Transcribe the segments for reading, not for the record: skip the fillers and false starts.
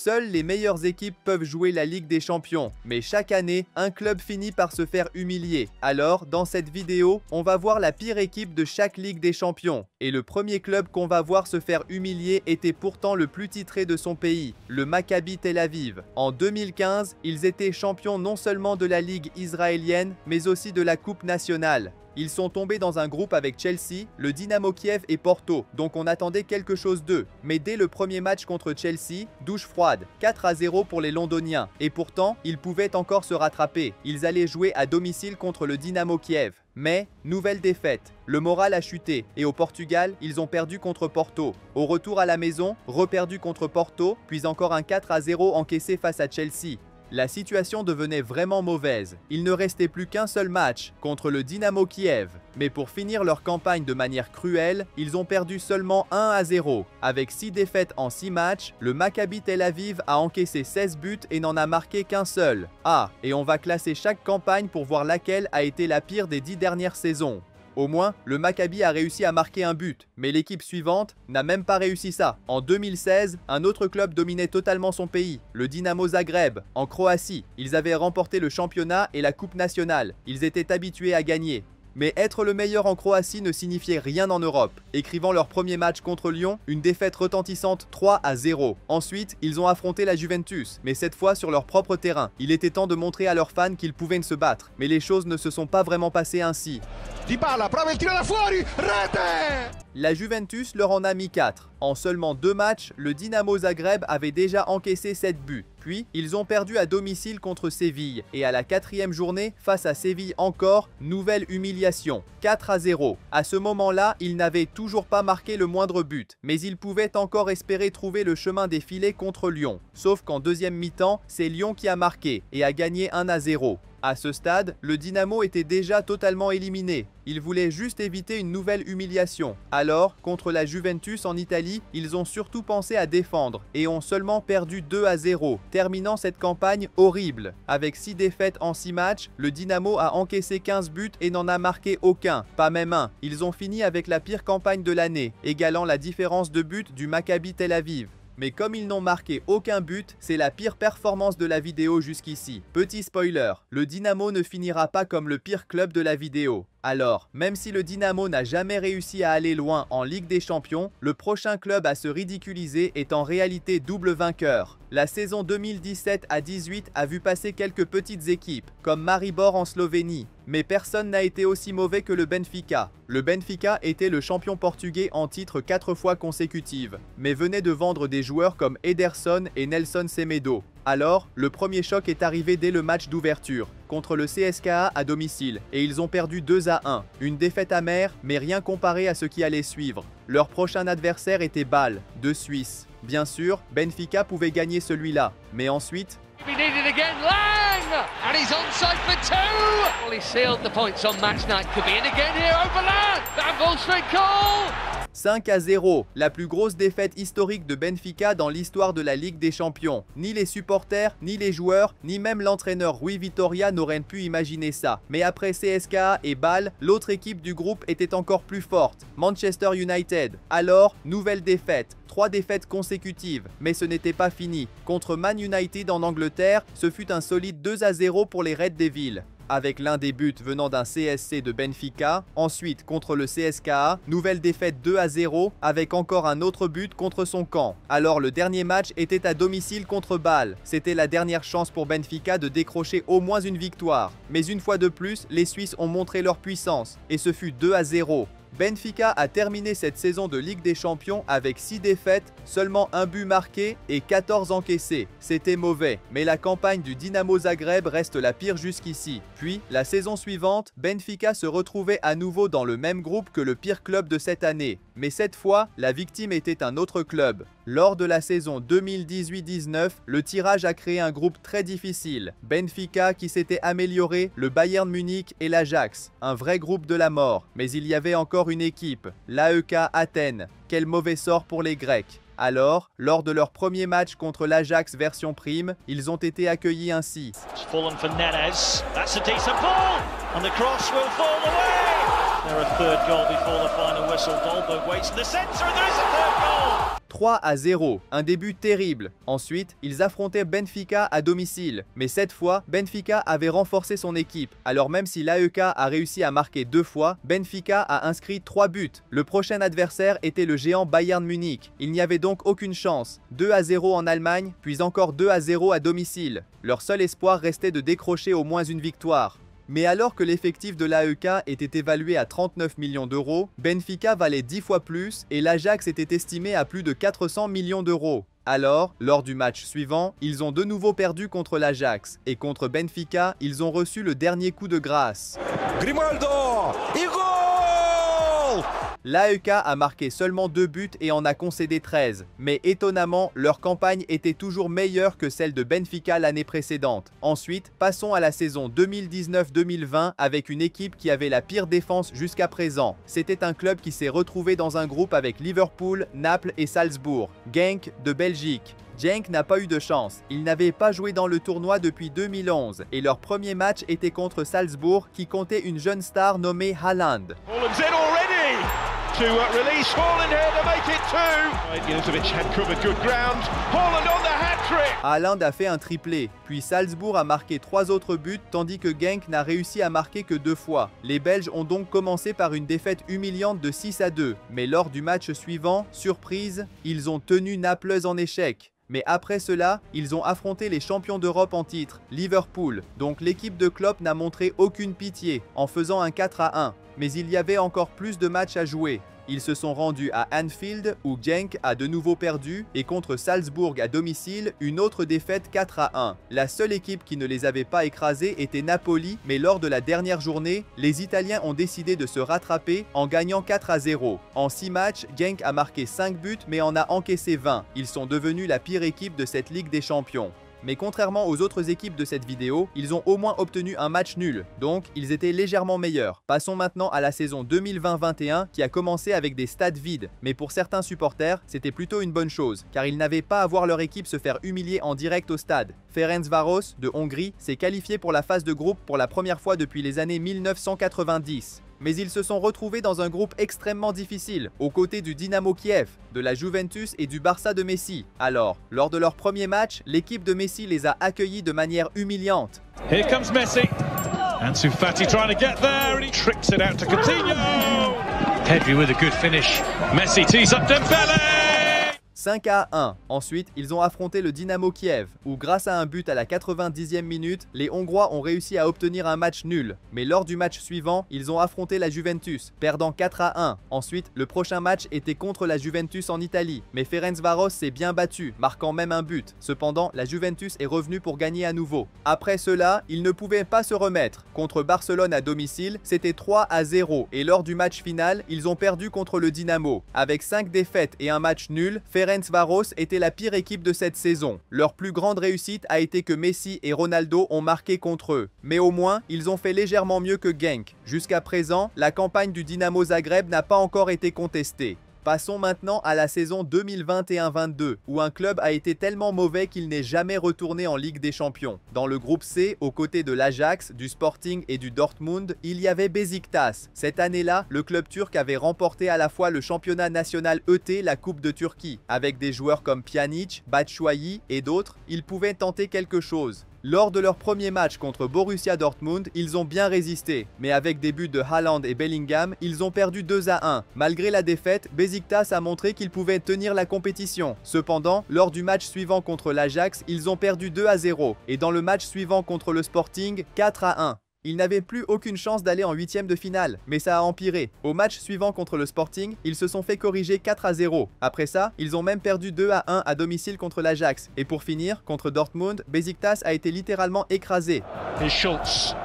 Seules les meilleures équipes peuvent jouer la Ligue des Champions, mais chaque année, un club finit par se faire humilier. Alors, dans cette vidéo, on va voir la pire équipe de chaque Ligue des Champions. Et le premier club qu'on va voir se faire humilier était pourtant le plus titré de son pays, le Maccabi Tel Aviv. En 2015, ils étaient champions non seulement de la Ligue israélienne, mais aussi de la Coupe nationale. Ils sont tombés dans un groupe avec Chelsea, le Dynamo Kiev et Porto, donc on attendait quelque chose d'eux. Mais dès le premier match contre Chelsea, douche froide, 4-0 pour les Londoniens. Et pourtant, ils pouvaient encore se rattraper. Ils allaient jouer à domicile contre le Dynamo Kiev. Mais, nouvelle défaite, le moral a chuté et au Portugal, ils ont perdu contre Porto. Au retour à la maison, reperdu contre Porto, puis encore un 4-0 encaissé face à Chelsea. La situation devenait vraiment mauvaise. Il ne restait plus qu'un seul match contre le Dynamo Kiev. Mais pour finir leur campagne de manière cruelle, ils ont perdu seulement 1-0. Avec 6 défaites en 6 matchs, le Maccabi Tel Aviv a encaissé 16 buts et n'en a marqué qu'un seul. Ah, et on va classer chaque campagne pour voir laquelle a été la pire des 10 dernières saisons. Au moins, le Maccabi a réussi à marquer un but, mais l'équipe suivante n'a même pas réussi ça. En 2016, un autre club dominait totalement son pays, le Dinamo Zagreb, en Croatie. Ils avaient remporté le championnat et la Coupe nationale. Ils étaient habitués à gagner. Mais être le meilleur en Croatie ne signifiait rien en Europe. Écrivant leur premier match contre Lyon, une défaite retentissante 3-0. Ensuite, ils ont affronté la Juventus, mais cette fois sur leur propre terrain. Il était temps de montrer à leurs fans qu'ils pouvaient se battre. Mais les choses ne se sont pas vraiment passées ainsi. Dybala, prova il tiro da fuori, rete! La Juventus leur en a mis 4. En seulement 2 matchs, le Dynamo Zagreb avait déjà encaissé 7 buts. Puis, ils ont perdu à domicile contre Séville. Et à la 4e journée, face à Séville encore, nouvelle humiliation. 4-0. À ce moment-là, ils n'avaient toujours pas marqué le moindre but. Mais ils pouvaient encore espérer trouver le chemin des filets contre Lyon. Sauf qu'en deuxième mi-temps, c'est Lyon qui a marqué et a gagné 1-0. À ce stade, le Dynamo était déjà totalement éliminé. Ils voulaient juste éviter une nouvelle humiliation. Alors, contre la Juventus en Italie, ils ont surtout pensé à défendre et ont seulement perdu 2-0, terminant cette campagne horrible. Avec 6 défaites en 6 matchs, le Dynamo a encaissé 15 buts et n'en a marqué aucun, pas même un. Ils ont fini avec la pire campagne de l'année, égalant la différence de but du Maccabi Tel Aviv. Mais comme ils n'ont marqué aucun but, c'est la pire performance de la vidéo jusqu'ici. Petit spoiler, le Dynamo ne finira pas comme le pire club de la vidéo. Alors, même si le Dynamo n'a jamais réussi à aller loin en Ligue des Champions, le prochain club à se ridiculiser est en réalité double vainqueur. La saison 2017 à 18 a vu passer quelques petites équipes, comme Maribor en Slovénie. Mais personne n'a été aussi mauvais que le Benfica. Le Benfica était le champion portugais en titre 4 fois consécutives, mais venait de vendre des joueurs comme Ederson et Nelson Semedo. Alors, le premier choc est arrivé dès le match d'ouverture, contre le CSKA à domicile, et ils ont perdu 2-1. Une défaite amère, mais rien comparé à ce qui allait suivre. Leur prochain adversaire était Bâle, de Suisse. Bien sûr, Benfica pouvait gagner celui-là, mais ensuite... 5-0, la plus grosse défaite historique de Benfica dans l'histoire de la Ligue des Champions. Ni les supporters, ni les joueurs, ni même l'entraîneur Rui Vitória n'auraient pu imaginer ça. Mais après CSKA et Bâle, l'autre équipe du groupe était encore plus forte, Manchester United. Alors, nouvelle défaite. 3 défaites consécutives, mais ce n'était pas fini. Contre Man United en Angleterre, ce fut un solide 2-0 pour les Red Devils, avec l'un des buts venant d'un CSC de Benfica. Ensuite, contre le CSKA, nouvelle défaite 2-0, avec encore un autre but contre son camp. Alors le dernier match était à domicile contre Bâle. C'était la dernière chance pour Benfica de décrocher au moins une victoire. Mais une fois de plus, les Suisses ont montré leur puissance, et ce fut 2-0. Benfica a terminé cette saison de Ligue des Champions avec 6 défaites, seulement 1 but marqué et 14 encaissés. C'était mauvais, mais la campagne du Dynamo Zagreb reste la pire jusqu'ici. Puis, la saison suivante, Benfica se retrouvait à nouveau dans le même groupe que le pire club de cette année. Mais cette fois, la victime était un autre club. Lors de la saison 2018-19, le tirage a créé un groupe très difficile. Benfica qui s'était amélioré, le Bayern Munich et l'Ajax. Un vrai groupe de la mort. Mais il y avait encore une équipe, l'AEK Athènes. Quel mauvais sort pour les Grecs. Alors, lors de leur premier match contre l'Ajax version prime, ils ont été accueillis ainsi. 3-0, un début terrible. Ensuite, ils affrontaient Benfica à domicile. Mais cette fois, Benfica avait renforcé son équipe. Alors même si l'AEK a réussi à marquer 2 fois, Benfica a inscrit 3 buts. Le prochain adversaire était le géant Bayern Munich. Il n'y avait donc aucune chance. 2-0 en Allemagne, puis encore 2-0 à domicile. Leur seul espoir restait de décrocher au moins une victoire. Mais alors que l'effectif de l'AEK était évalué à 39 millions d'euros, Benfica valait 10 fois plus et l'Ajax était estimé à plus de 400 millions d'euros. Alors, lors du match suivant, ils ont de nouveau perdu contre l'Ajax et contre Benfica, ils ont reçu le dernier coup de grâce. Grimaldo, L'AEK a marqué seulement 2 buts et en a concédé 13. Mais étonnamment, leur campagne était toujours meilleure que celle de Benfica l'année précédente. Ensuite, passons à la saison 2019-2020 avec une équipe qui avait la pire défense jusqu'à présent. C'était un club qui s'est retrouvé dans un groupe avec Liverpool, Naples et Salzbourg. Genk de Belgique. Genk n'a pas eu de chance, ils n'avaient pas joué dans le tournoi depuis 2011 et leur premier match était contre Salzbourg qui comptait une jeune star nommée Haaland. Haaland a fait un triplé, puis Salzbourg a marqué 3 autres buts tandis que Genk n'a réussi à marquer que 2 fois. Les Belges ont donc commencé par une défaite humiliante de 6-2, mais lors du match suivant, surprise, ils ont tenu Naples en échec. Mais après cela, ils ont affronté les champions d'Europe en titre, Liverpool. Donc l'équipe de Klopp n'a montré aucune pitié en faisant un 4-1. Mais il y avait encore plus de matchs à jouer. Ils se sont rendus à Anfield où Genk a de nouveau perdu et contre Salzbourg à domicile, une autre défaite 4-1. La seule équipe qui ne les avait pas écrasés était Napoli, mais lors de la dernière journée, les Italiens ont décidé de se rattraper en gagnant 4-0. En 6 matchs, Genk a marqué 5 buts mais en a encaissé 20. Ils sont devenus la pire équipe de cette Ligue des Champions. Mais contrairement aux autres équipes de cette vidéo, ils ont au moins obtenu un match nul, donc ils étaient légèrement meilleurs. Passons maintenant à la saison 2020-21 qui a commencé avec des stades vides, mais pour certains supporters, c'était plutôt une bonne chose, car ils n'avaient pas à voir leur équipe se faire humilier en direct au stade. Ferencváros de Hongrie s'est qualifié pour la phase de groupe pour la première fois depuis les années 1990. Mais ils se sont retrouvés dans un groupe extrêmement difficile, aux côtés du Dynamo Kiev, de la Juventus et du Barça de Messi. Alors, lors de leur premier match, l'équipe de Messi les a accueillis de manière humiliante. Here comes Messi. Ansu Fati trying to get there and he tricks it out to Coutinho. Pedri with a good finish. Messi tees up Dembele. 5-1. Ensuite, ils ont affronté le Dynamo Kiev, où grâce à un but à la 90e minute, les Hongrois ont réussi à obtenir un match nul. Mais lors du match suivant, ils ont affronté la Juventus, perdant 4-1. Ensuite, le prochain match était contre la Juventus en Italie, mais Ferencváros s'est bien battu, marquant même un but. Cependant, la Juventus est revenue pour gagner à nouveau. Après cela, ils ne pouvaient pas se remettre. Contre Barcelone à domicile, c'était 3-0, et lors du match final, ils ont perdu contre le Dynamo. Avec 5 défaites et un match nul, Ferencváros était la pire équipe de cette saison. Leur plus grande réussite a été que Messi et Ronaldo ont marqué contre eux. Mais au moins, ils ont fait légèrement mieux que Genk. Jusqu'à présent, la campagne du Dynamo Zagreb n'a pas encore été contestée. Passons maintenant à la saison 2021-22, où un club a été tellement mauvais qu'il n'est jamais retourné en Ligue des Champions. Dans le groupe C, aux côtés de l'Ajax, du Sporting et du Dortmund, il y avait Beşiktaş. Cette année-là, le club turc avait remporté à la fois le championnat national ET, la Coupe de Turquie. Avec des joueurs comme Pjanic, Batshuayi et d'autres, ils pouvaient tenter quelque chose. Lors de leur premier match contre Borussia Dortmund, ils ont bien résisté, mais avec des buts de Haaland et Bellingham, ils ont perdu 2-1. Malgré la défaite, Beşiktaş a montré qu'ils pouvaient tenir la compétition. Cependant, lors du match suivant contre l'Ajax, ils ont perdu 2-0, et dans le match suivant contre le Sporting, 4-1. Ils n'avaient plus aucune chance d'aller en 8e de finale, mais ça a empiré. Au match suivant contre le Sporting, ils se sont fait corriger 4-0. Après ça, ils ont même perdu 2-1 à domicile contre l'Ajax. Et pour finir, contre Dortmund, Beşiktaş a été littéralement écrasé. Here's Schultz.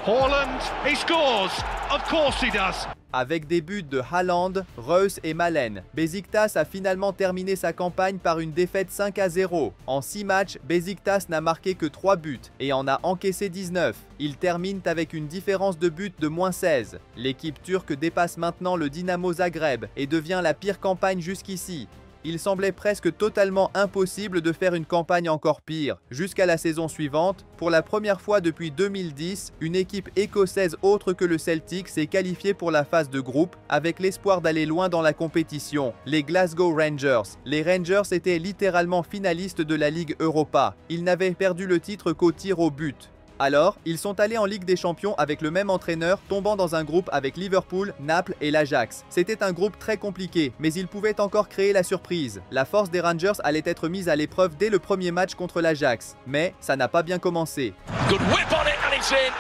Haaland, he scores. Of course he does. Avec des buts de Haaland, Reus et Malen, Beşiktaş a finalement terminé sa campagne par une défaite 5-0. En 6 matchs, Beşiktaş n'a marqué que 3 buts et en a encaissé 19. Ils terminent avec une différence de but de -16. L'équipe turque dépasse maintenant le Dynamo Zagreb et devient la pire campagne jusqu'ici. Il semblait presque totalement impossible de faire une campagne encore pire. Jusqu'à la saison suivante, pour la première fois depuis 2010, une équipe écossaise autre que le Celtic s'est qualifiée pour la phase de groupe avec l'espoir d'aller loin dans la compétition, les Glasgow Rangers. Les Rangers étaient littéralement finalistes de la Ligue Europa. Ils n'avaient perdu le titre qu'au tir au but. Alors, ils sont allés en Ligue des Champions avec le même entraîneur, tombant dans un groupe avec Liverpool, Naples et l'Ajax. C'était un groupe très compliqué, mais ils pouvaient encore créer la surprise. La force des Rangers allait être mise à l'épreuve dès le premier match contre l'Ajax, mais ça n'a pas bien commencé. Good whip on it and it's in.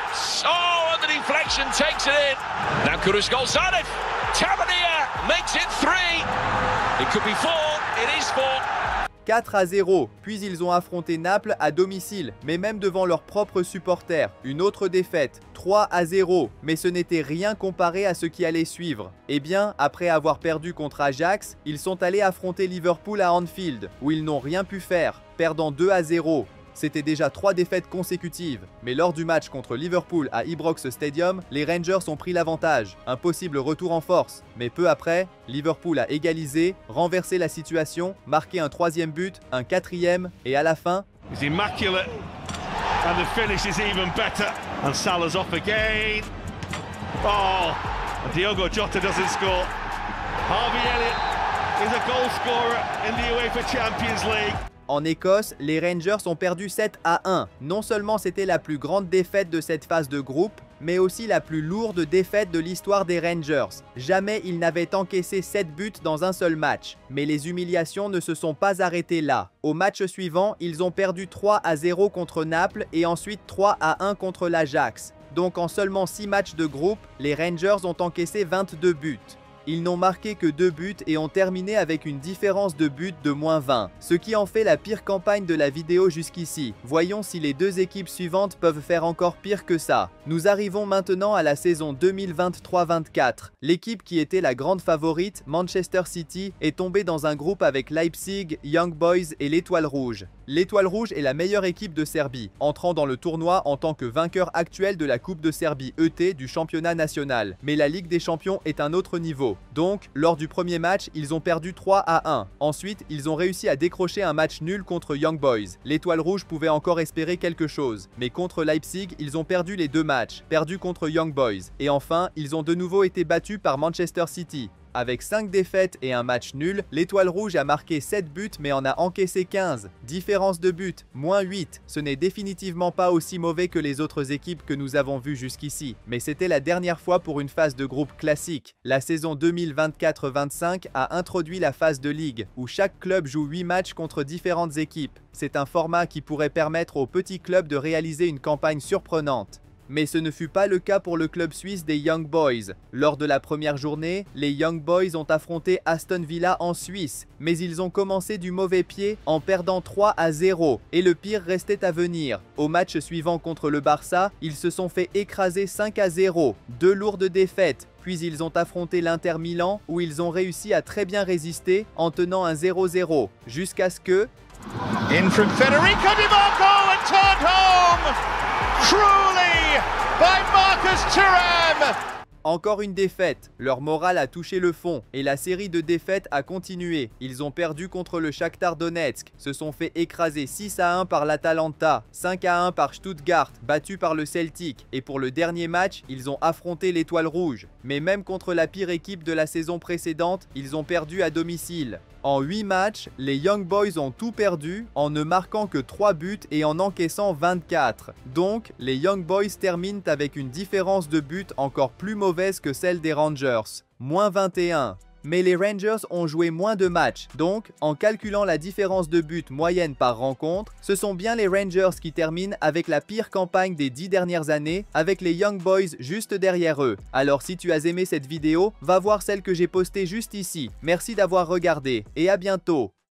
Oh, and the deflection takes it in. Now Kudus goes on it. Tavernier makes it 3. It could be 4. It is 4. 4-0, puis ils ont affronté Naples à domicile, mais même devant leurs propres supporters. Une autre défaite, 3-0, mais ce n'était rien comparé à ce qui allait suivre. Eh bien, après avoir perdu contre Ajax, ils sont allés affronter Liverpool à Anfield, où ils n'ont rien pu faire, perdant 2-0. C'était déjà 3 défaites consécutives, mais lors du match contre Liverpool à Ibrox Stadium, les Rangers ont pris l'avantage. Un possible retour en force, mais peu après, Liverpool a égalisé, renversé la situation, marqué un 3e but, un 4e, et à la fin... It's immaculate, and the finish is even better, and Salah's off again. Oh, and Diogo Jota doesn't score. Harvey Elliott is a goal scorer in the UEFA Champions League. En Écosse, les Rangers ont perdu 7-1. Non seulement c'était la plus grande défaite de cette phase de groupe, mais aussi la plus lourde défaite de l'histoire des Rangers. Jamais ils n'avaient encaissé 7 buts dans un seul match. Mais les humiliations ne se sont pas arrêtées là. Au match suivant, ils ont perdu 3-0 contre Naples et ensuite 3-1 contre l'Ajax. Donc en seulement 6 matchs de groupe, les Rangers ont encaissé 22 buts. Ils n'ont marqué que 2 buts et ont terminé avec une différence de but de -20, ce qui en fait la pire campagne de la vidéo jusqu'ici. Voyons si les deux équipes suivantes peuvent faire encore pire que ça. Nous arrivons maintenant à la saison 2023-24. L'équipe qui était la grande favorite, Manchester City, est tombée dans un groupe avec Leipzig, Young Boys et l'Étoile Rouge. L'Étoile Rouge est la meilleure équipe de Serbie, entrant dans le tournoi en tant que vainqueur actuel de la Coupe de Serbie ET du championnat national. Mais la Ligue des Champions est un autre niveau. Donc, lors du premier match, ils ont perdu 3-1. Ensuite, ils ont réussi à décrocher un match nul contre Young Boys. L'Étoile Rouge pouvait encore espérer quelque chose. Mais contre Leipzig, ils ont perdu les 2 matchs, perdu contre Young Boys. Et enfin, ils ont de nouveau été battus par Manchester City. Avec 5 défaites et un match nul, l'Étoile Rouge a marqué 7 buts mais en a encaissé 15. Différence de but, -8. Ce n'est définitivement pas aussi mauvais que les autres équipes que nous avons vues jusqu'ici. Mais c'était la dernière fois pour une phase de groupe classique. La saison 2024-25 a introduit la phase de ligue, où chaque club joue 8 matchs contre différentes équipes. C'est un format qui pourrait permettre aux petits clubs de réaliser une campagne surprenante. Mais ce ne fut pas le cas pour le club suisse des Young Boys. Lors de la première journée, les Young Boys ont affronté Aston Villa en Suisse, mais ils ont commencé du mauvais pied en perdant 3-0, et le pire restait à venir. Au match suivant contre le Barça, ils se sont fait écraser 5-0, 2 lourdes défaites. Puis ils ont affronté l'Inter Milan, où ils ont réussi à très bien résister en tenant un 0-0, jusqu'à ce que... In from Federico Di Marco and turned home! Truly by Marcus Thuram! Encore une défaite, leur morale a touché le fond et la série de défaites a continué. Ils ont perdu contre le Shakhtar Donetsk, se sont fait écraser 6-1 par l'Atalanta, 5-1 par Stuttgart, battu par le Celtic, et pour le dernier match, ils ont affronté l'Étoile Rouge. Mais même contre la pire équipe de la saison précédente, ils ont perdu à domicile. En 8 matchs, les Young Boys ont tout perdu en ne marquant que 3 buts et en encaissant 24. Donc, les Young Boys terminent avec une différence de but encore plus mauvaise que celle des Rangers, -21. Mais les Rangers ont joué moins de matchs, donc en calculant la différence de but moyenne par rencontre, ce sont bien les Rangers qui terminent avec la pire campagne des 10 dernières années, avec les Young Boys juste derrière eux. Alors si tu as aimé cette vidéo, va voir celle que j'ai postée juste ici. Merci d'avoir regardé et à bientôt.